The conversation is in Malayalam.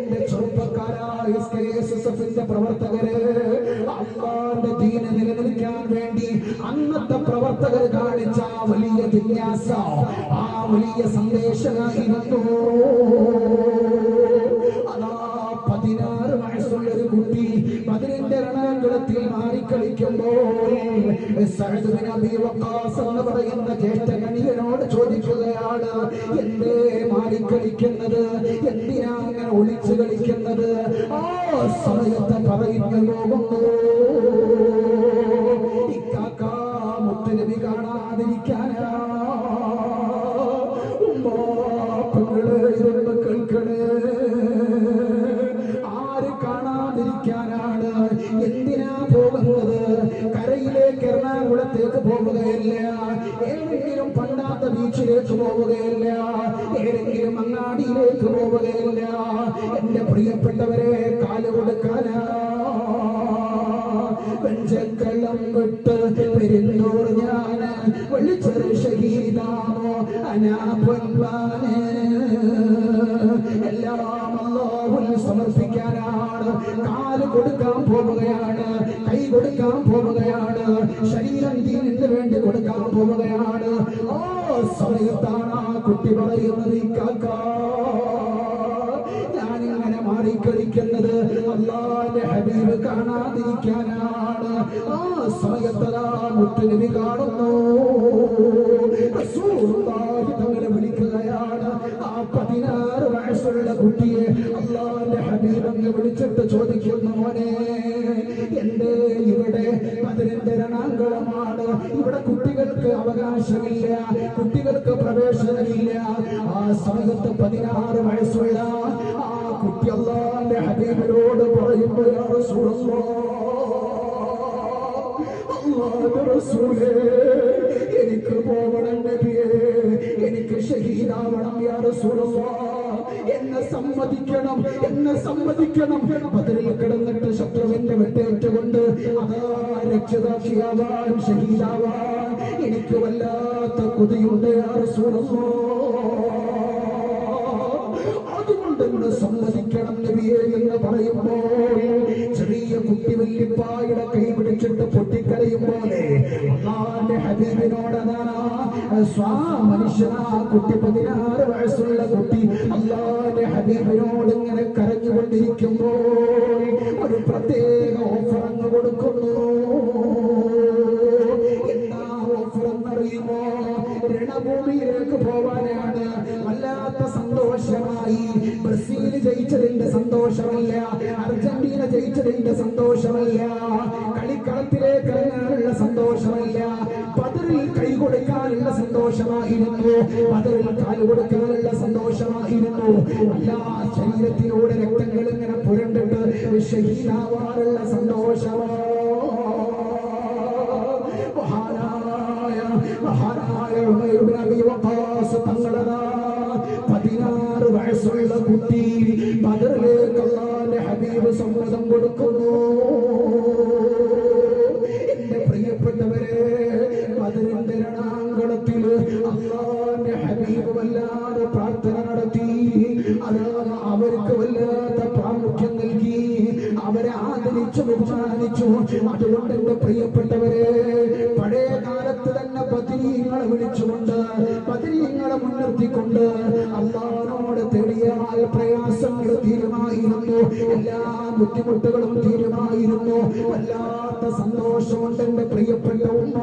എന്റെ ചെറുപ്പക്കാരായ SKSSFന്റെ പ്രവർത്തകര്, അള്ളാന്റെ ദീന് നിലനിൽക്കാൻ വേണ്ടി അന്നത്തെ പ്രവർത്തകർ കാണിച്ച വലിയ വിന്യാസ, ആ വലിയ സന്ദേശമായിരുന്നു. അതാ 16 വയസ്സുള്ള ഒരു കുട്ടി ബദറിന്റെ രണാങ്കുളത്തിൽ മാറിക്കളിക്കുമ്പോൾ സഅദ് ബിൻ അബീ വഖാസ് എന്ന് പറയുന്ന ജ്യേഷ്ഠകനികനോട് ചോദിക്കുകയാണ്, എന്തേ മാറിക്കളിക്കുന്നത്, എന്തിനാ അങ്ങനെ ഒളിച്ചു കളിക്കുന്നത്? ആ സമയത്ത് പറഞ്ഞു പോകുന്നു, ഇക്കാക്ക മുത്തുനബി കാണാതിരിക്കാനാ. ഇരുന്ന് കേൾക്കണേ, ആര് കാണാതിരിക്കാനാണ്? എന്തിനാ പോകുന്നത്? കരയിലേക്ക് എറണാകുളത്തേക്ക് പോവുകയില്ല, ഏതെങ്കിലും പണ്ടാത്ത ബീച്ചിലേക്ക് പോവുകയില്ല, ഏതെങ്കിലും അങ്ങാടിയിലേക്ക് പോവുകയില്ല. എന്റെ പ്രിയപ്പെട്ടവരെ, കാല് കൊടുക്കാനാ. വെഞ്ചക്കളം വിട്ട് പെരുന്നൂർ ഞാന് വിളിച്ചൊരു ഷഹീദാമോ അനാ പൊൻവാന്. എല്ലാം അല്ലാഹുവിൽ സമർപ്പിക്കാനാണ്. കാല് കൊടുക്കാൻ പോവുകയാണ്, കൈ കൊടുക്കാൻ പോവുകയാണ്, ശരീരം ദീനിന് വേണ്ടി കൊടുക്കാൻ പോവുകയാണ്. ആ സമയത്താണ് ആ കുട്ടി പറയുന്നത്, ഇക്കാക്കാ ഞാനിങ്ങനെ മാറിക്കളിക്കുന്നത് അല്ലാഹുവിന്റെ ഹബീബ് കാണാതിരിക്കാനാണ്. ആ സമയത്തതാ മുത്തുനബി കാണുന്നു, റസൂലുള്ളാഹി തങ്ങളെ വിളിക്കുകയാണ്. ആ 16 വയസ്സുള്ള കുട്ടിയെ അല്ലാഹുവിന്റെ ഹബീബ് അങ്ങ് വിളിച്ചിട്ട് ചോദിക്കുന്നു, മോനെ എന്തേ ഇവിടെ ബദറിന്റെ രണാങ്കുളമാണ്, ഇവിടെ കുട്ടികൾക്ക് അവകാശമില്ല, കുട്ടികൾക്ക് പ്രവേശനമില്ല. ആ സമയത്ത് 16 വയസ്സുള്ള ആ കുട്ടി അല്ലാഹുവിന്റെ ഹബീബിനോട് പറയുന്നു, യാ റസൂലല്ലാഹ്, അല്ലാഹുവിന്റെ റസൂലേ, എനിക്ക് പോകണം നബിയേ, എനിക്ക് ഷഹീദാവണം യാ റസൂലല്ലാഹ്, എന്നെ സമ്മതിക്കണം, എന്നെ സമ്മതിക്കണം. ബദറിൽ കിടന്നിട്ട് ശത്രുവിന്റെ വെട്ടേറ്റുകൊണ്ട് അതാ രക്ഷിതാക്ഷിയാവാൻ, ഷഹീദാവാൻ എനിക്ക് വല്ലാത്ത കൊതിയുണ്ട് യാ റസൂലല്ലാഹ്, അതുകൊണ്ടെന്ന് സമ്മതിക്കണം നബിയേ എന്ന് പറയുമ്പോൾ ചെറിയ കുട്ടി വല്യപ്പായുടെ കൈ പിടിച്ചിട്ട് പൊട്ടിക്കരയും പോലെ അല്ലാഹുവിന്റെ ഹബീബിനോടതാ മനുഷ്യനാ കുട്ടി 16 വയസ്സുള്ള കുട്ടി അല്ലാഹുവിന്റെ ഹബീബിനോട് ഇങ്ങനെ കരഞ്ഞുകൊണ്ടിരിക്കുമ്പോൾ ഒരു പ്രത്യേക ഓഫർ അങ്ങ് കൊടുക്കുന്നു. എന്താ ഓഫർ എന്നറിയുമോ? രണഭൂമിയിലേക്ക് പോവാനാണ്. വല്ലാത്ത സന്തോഷമായി. ബ്രസീൽ ജയിച്ചതിന്റെ സന്തോഷമല്ല, അർജന്റീന ജയിച്ചതിന്റെ സന്തോഷമല്ല, കളിക്കളത്തിലേക്ക് ഇറങ്ങാനുള്ള സന്തോഷമല്ല, ബദറിൽ കൈ കൊടുക്കാനുള്ള സന്തോഷമായിരുന്നു, ബദറിൽ കാല് കൊടുക്കാനുള്ള സന്തോഷമായിരുന്നു. എല്ലാ ശരീരത്തിലൂടെ രക്തങ്ങൾ ഇങ്ങനെ പുരണ്ടിട്ട് ഷഹീദാവാനുള്ള സന്തോഷമോ. മഹാനായ ഉമർ ഇബ്നു അബീ വഖാസ് തങ്ങളാ 16 വയസ്സുള്ള കുട്ടി ബദറിലേക്ക് അല്ലാഹുവിന്റെ ഹബീബ് സമ്മതം കൊടുക്കുന്നു. എന്റെ പ്രിയപ്പെട്ടവരെ, ബദറിന്റെ രണാങ്കുളത്തിൽ അല്ലാഹുവിന്റെ ഹബീബ് വല്ലാതെ പ്രാർത്ഥന നടത്തി. അതാണ് അവർക്ക് വല്ലാത്ത പ്രാമുഖ്യം നൽകി, അവരെ ആദരിച്ചു, ബഹുമാനിച്ചു. അതുകൊണ്ട് എന്റെ പ്രിയപ്പെട്ടവരെ, പഴയ കാലത്ത് തന്നെ ബദരീങ്ങളെ വിളിച്ചുകൊണ്ട്, ബദരീങ്ങളെ മുൻനിർത്തിക്കൊണ്ട് അല്ലാഹുവിനോട് തേടിയാൽ പ്രയാസങ്ങൾ തീരുമായിരുന്നു, എല്ലാ ബുദ്ധിമുട്ടുകളും തീരുമായിരുന്നു. വല്ലാത്ത സന്തോഷമുണ്ട് എന്റെ പ്രിയപ്പെട്ട ഉമ്മ.